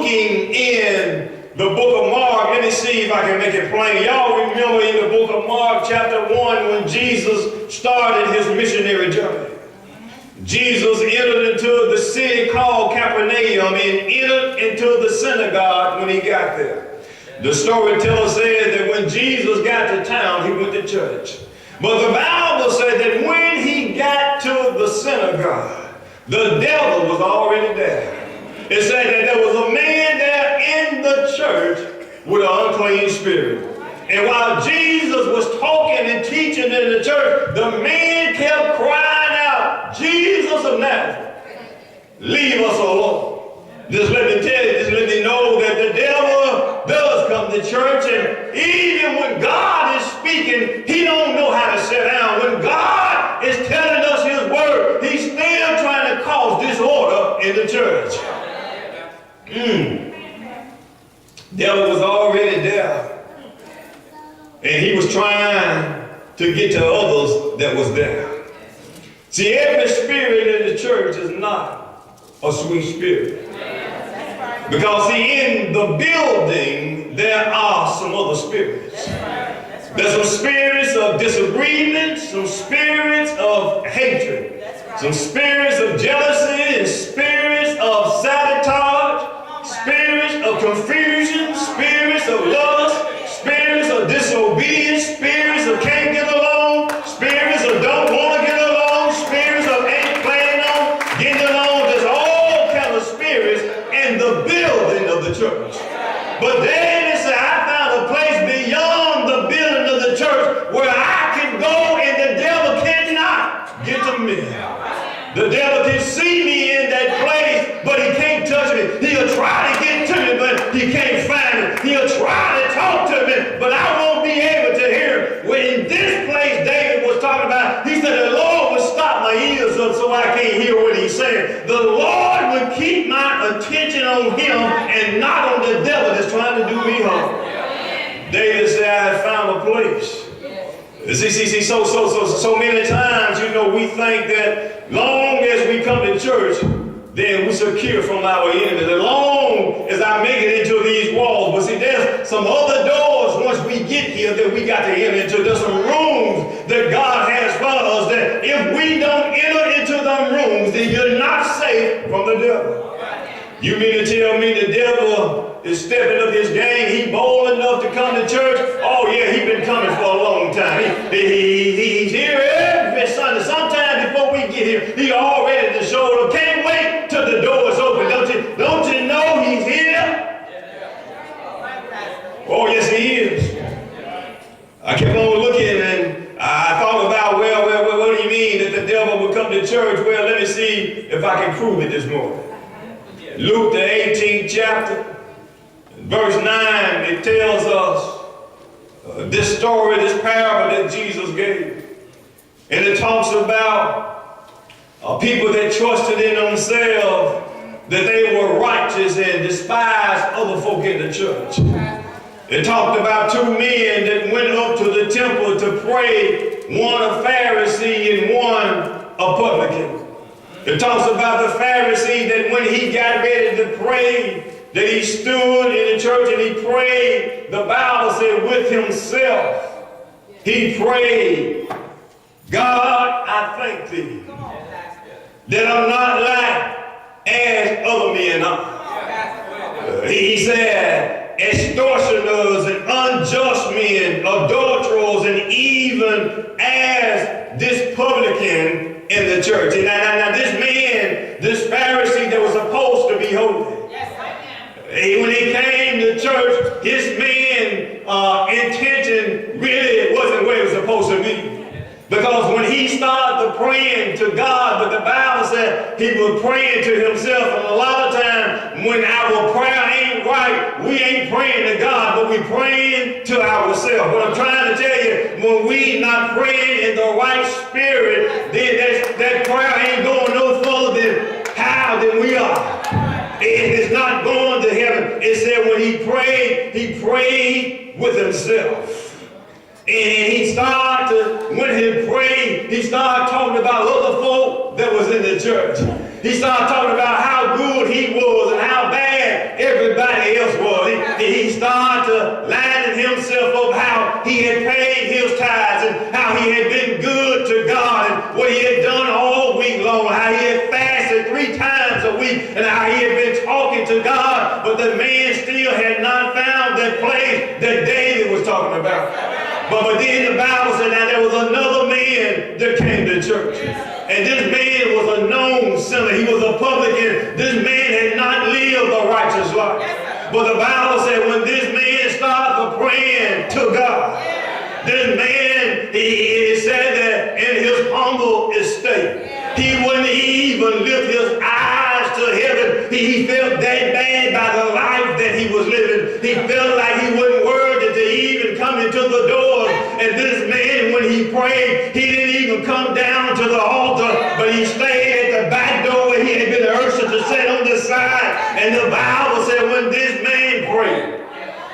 looking in the book of Mark. Let me see if I can make it plain. Y'all remember in the book of Mark chapter 1 when Jesus started his missionary journey. Jesus entered into the city called Capernaum and entered into the synagogue when he got there. The storyteller said that when Jesus got to town, he went to church. But the Bible said that when he got to the synagogue, the devil was already there. It said that there was a man there in the church with an unclean spirit. And while Jesus was talking and teaching in the church, the man kept crying out, "Jesus of Nazareth, leave us alone." Just let me tell you, just let me know that the devil does come to church, and even when God is speaking, he don't know how to sit down. When God is telling us his word, he's still trying to cause disorder in the church. Devil was already there. And he was trying to get to others that was there. See, every spirit in the church is not a sweet spirit. Because see, in the building, there are some other spirits. There's some spirits of disagreement, some spirits of hatred, some spirits of jealousy, and spirits of sabotage, spirits of confusion, spirits of lust, spirits of disobedience, spirits of can't get along, spirits of don't want to get along, spirits of ain't planning on getting along. There's all kinds of spirits in the building of the church. But David said, I found a place beyond the building of the church where I can go and the devil cannot get to me. The devil can see me in that place, but he can't touch me. He'll try to get to me, but he can't find it. He'll try to talk to me, but I won't be able to hear him. Well, in this place David was talking about, he said, the Lord would stop my ears up so I can't hear what he's saying. The Lord would keep my attention on him and not on the devil that's trying to do me harm. David said, I have found a place. See, so many times, you know, we think that long as we come to church, then we're secure from our enemies. As long as I make it into these walls. But see, there's some other doors once we get here that we got to enter into. There's some rooms that God has for us that if we don't enter into them rooms, then you're not safe from the devil. You mean to tell me the devil is stepping up his game? He bold enough to come to church? Oh yeah, he's been coming for a long time. He's here every Sunday. Sometime before we get here, he already showed up. Can't wait till the door is open. Don't you know he's here? Oh yes, he is. I kept on looking and I thought about, well, what do you mean that the devil would come to church? Well, let me see if I can prove it this morning. Luke the 18th chapter, verse 9, it tells us this story, this parable that Jesus gave. And it talks about people that trusted in themselves, that they were righteous and despised other folk in the church. It talked about two men that went up to the temple to pray, one a Pharisee and one a publican. It talks about the Pharisee that when he got ready to pray, that he stood in the church and he prayed, the Bible said, with himself. He prayed, God, I thank thee that I'm not like as other men are. He said, extortioners and unjust men, adulterers, and even as this publican in the church. And now this man, this Pharisee that was supposed to be holy, when he came to church, his man intention really wasn't where it was supposed to be. Because when he started praying to God, but the Bible said he was praying to himself, and a lot of times when our prayer ain't right, we ain't praying to God, but we praying to ourselves. What I'm trying to tell you, when we not praying in the right spirit, then that prayer ain't going no further than how than we are. It is not going to heaven. It said when he prayed with himself. And he started, when he prayed, he started talking about other folk that was in the church. He started talking about how good he was and how bad everybody everybody else was. He started to line himself up how he had paid his tithes and how he had been good to God and what he had done all week long, how he had fasted 3 times a week and how he had been talking to God, but the man still had not found that place that David was talking about. But then the Bible said that there was another man that came to church. And this man was a known sinner. He was a publican. This man had not lived a righteous life. But the Bible said when this man started praying to God, this man, he said that in his humble estate, he wouldn't even lift his eyes to heaven. He felt that bad by the life that he was living. He felt like he wasn't worthy to even come into the door. And this man, when he prayed, he didn't even come down to the altar, but he stayed at the back door where he had been urged to sit on the side. And the Bible said when this man prayed,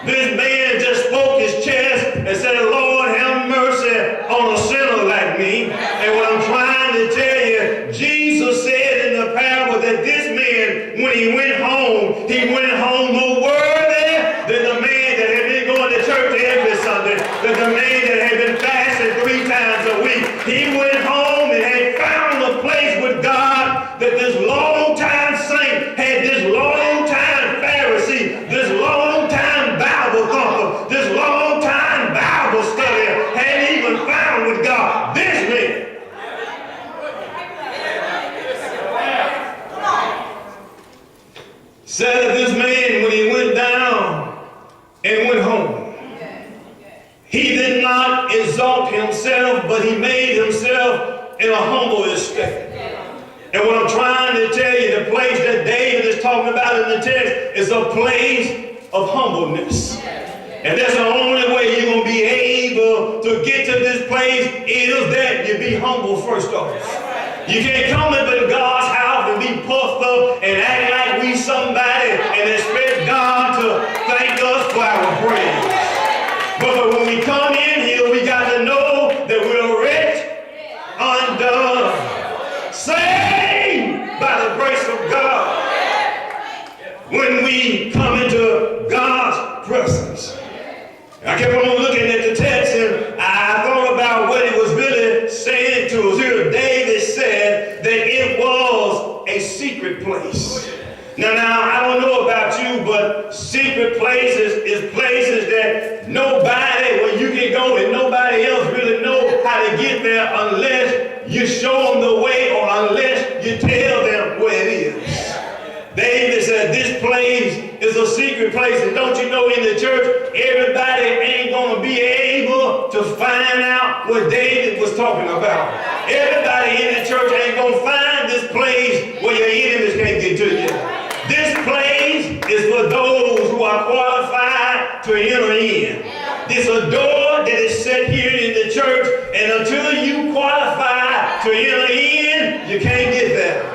this man just spoke his chest and said, Lord, have mercy on a sinner like me. And what I'm trying to tell you, Jesus said in the parable that this man, when he went home more worthy than the man that had been going to church every Sunday, than the man that had been fasting 3 times a week. He went home and had found a place with God that this long-time saint had, this long-time Pharisee, this long-time Bible thumper, this long-time Bible studier hadn't even found with God. This man. Said that this man, when he went down and went home, he did not exalt himself, but he made himself in a humble estate. And what I'm trying to tell you, the place that David is talking about in the text is a place of humbleness. And that's the only way you're going to be able to get to this place is that you be humble first off. You can't come into God's house and be puffed up and act like we somebody and expect God to thank us for our praise. But when we come in here, we got to know that we're rich, undone, saved by the grace of God. When we come into God's presence. I kept on looking at the text and I thought about what it was really saying to us here. David said that it was a secret place. Now, I don't know about you, but secret places is places that nobody, well, you can go and nobody else really know how to get there unless you show them the way or unless you tell them where it is. David said this place is a secret place, and don't you know in the church, everybody ain't going to be able to find out what David was talking about. Everybody in the church ain't going to find this place where your enemies can't get to you. This place is for those who are qualified to enter in. There's a door that is set here in the church, and until you qualify to enter in, you can't get there.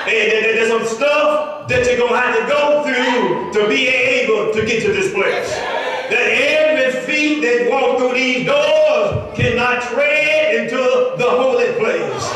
And there's some stuff that you're going to have to go through to be able to get to this place. That every feet that walk through these doors cannot tread into the holy place.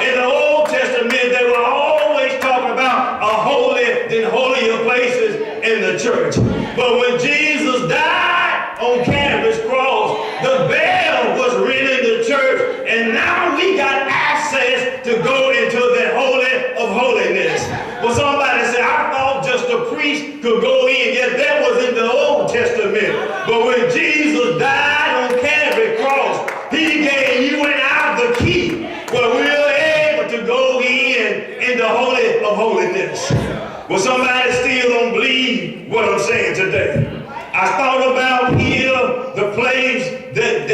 In the Old Testament, they were always talking about a holy than holier places in the church. But when Jesus died on Calvary's cross, the veil was rent in the church, and now we got access to go into the holy of holiness. Well, somebody said, I thought just a priest could go in. Yes, that was in the Old Testament. But when Jesus died on Calvary's cross, he gave you and I the key where we're able to go in the holy of holiness. Well, somebody still don't believe what I'm saying today. I thought about here the place that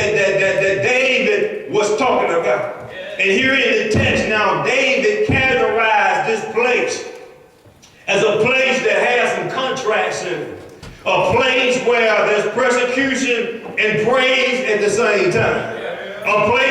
David was talking about. And here in the text now, David categorized this place as a place that has some contrasts in it. A place where there's persecution and praise at the same time. A place